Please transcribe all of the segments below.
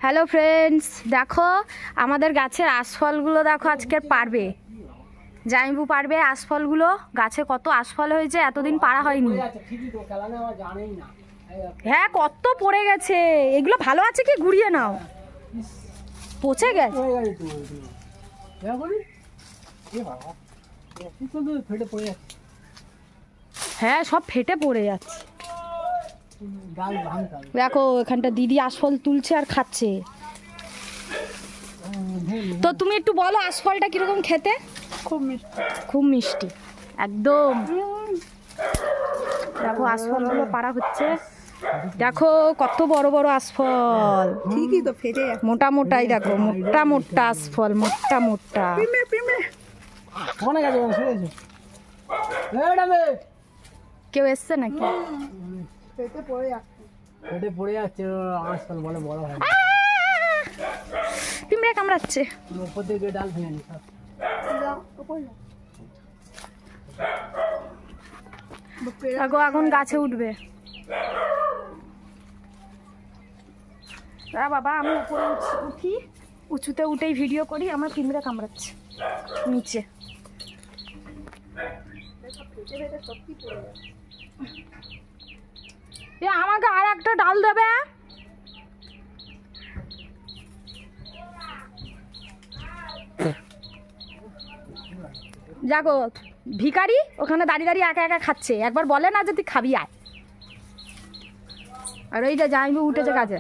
Hello friends, দেখো আমাদের গাছের আশফলগুলো দেখো আজকে পারবে, জাইবু পারবে আশফলগুলো। গাছে কত আশফল হয়েছে, এতদিন পারা হয়নি। হ্যাঁ, কত পড়ে গেছে। এগুলো ভালো আছে কি, ঘুরিয়ে নাও, পচে গেছে। হ্যাঁ, সব ফেটে পড়ে যাচ্ছে। দেখো এখানটা দিদি আশফল তুলছে আর খাচ্ছে। তো তুমি একটু বলো আশফলটা কিরকম খেতে? খুব মিষ্টি, খুব মিষ্টি একদম। দেখো আশফলগুলো পাড়া হচ্ছে, দেখো কত বড় বড় আশফল। ঠিকই তো ফেটে যাচ্ছে। মোটা মোটাই দেখো, মোটা মোটা আশফল, মোটা মোটা। কেউ এসছে নাকি? ফেটে পড়ে যাচ্ছে, ফেটে পড়ে যাচ্ছে আশফল বলে বড় হয়। পিঁমড়ে কামড়াচ্ছে। উপর থেকে ডাল ভেঙে নি সব। দেখো এখন গাছে উঠবে। বাবা আমি উপরে উঠি, উঁচুতে উঠেই ভিডিও করি। আমার পিঁমড়ে কামড়াচ্ছে নিচে। আমাকে আর একটা ডাল দেবে। দেখো ভিখারি ওখানে দাঁড়িয়ে দাঁড়িয়ে একা একা খাচ্ছে, একবার বলে না যে তুই খাবি আয়। আর ওই যে জাইবু উঠেছে গাছে।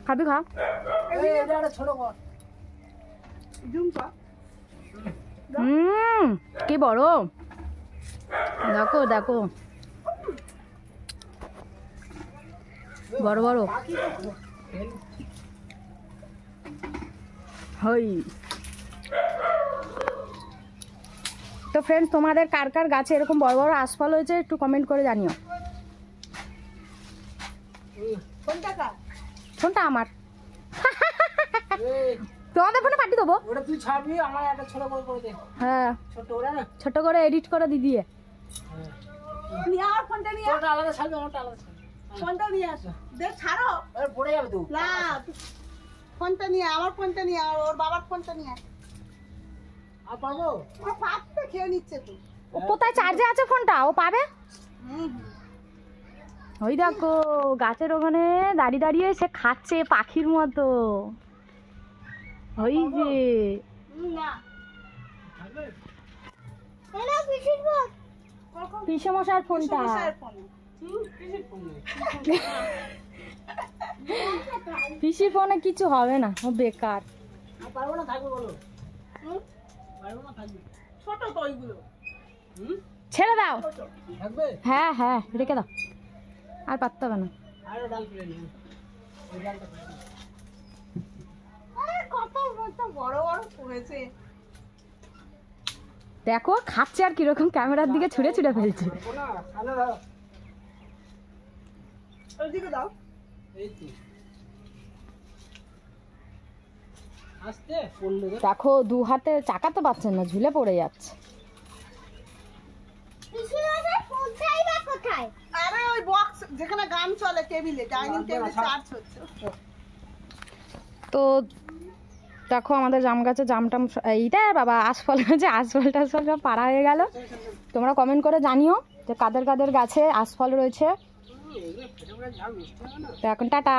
খাবি খা। কি বড়, দেখো দেখো বড় বড়। হই তো ফ্রেন্ডস, তোমাদের কার কার গাছে এরকম বড় বড় আশফল হয়েছে একটু কমেন্ট করে জানিও। ফোনটা আমার, তোমাদের ফোনে পাঠিয়ে দেবো। ওটা তুই ছাড়বি, আমার একটা ছোট করে দে। হ্যাঁ, ছোট করে না, ছোট করে এডিট করে দিয়ে। আমার ফোনটা নিয়ে ওটা আলাদা ছাড়বি, আমারটা আলাদা ছাড়বি। ফোনটা নিয়ে আসো, দেখ ছাড়ো। আরে পড়ে যাবে তো। না, ফোনটা নিয়ে, আমার ফোনটা নিয়ে, আর ওর বাবার ফোনটা নিয়ে। আর পাবো? ও পাপটা খেয়ে নিচ্ছে তো। ও কোথায় চার্জে আছে ফোনটা, ও পাবে। ওই দেখো গাছের ওখানে দাঁড়িয়ে দাঁড়িয়ে সে খাচ্ছে পাখির মতো। ওই যে না পিসে মশার ফোনটা। পিসির ফোনে কিছু হবে না, ও বেকার। পারবো না, থাকবে বলো। পারবো না, থাকবে। ছোট তো ওইগুলো। ছেড়ে দাও। থাকবে? হ্যাঁ হ্যাঁ, রেখে দাও, আর পারতে হবে না। আরো ডাল পেরে নিও। ওই ডালটা পেরে নিও। কত বড় বড় পড়েছে। দেখো খাচ্ছে আর কিরকম ক্যামেরার দিকে ছুঁড়ে ছুঁড়ে ফেলছে। না, সামনে দাও। ওইদিকে দাও। এই তো। আস্তে পড়লে তো। দেখো দু হাতে চাকাতে পারছেন না, ঝুলে পড়ে যাচ্ছে। আরে ওই বক্স যেখানে গান চলে টেবিলে, ডাইনিং টেবিলে চার্জ হচ্ছে। তো দেখো আমাদের জাম গাছে জাম টাম এইটা বাবা আশফল গাছে আশফল টাশফল সব পাড়া হয়ে গেল। তোমরা কমেন্ট করে জানিও যে কাদের কাদের গাছে আশফল রয়েছে। এগুলো ফেটে পড়ে যাও, মিষ্টি হবে না। তো এখন টাটা।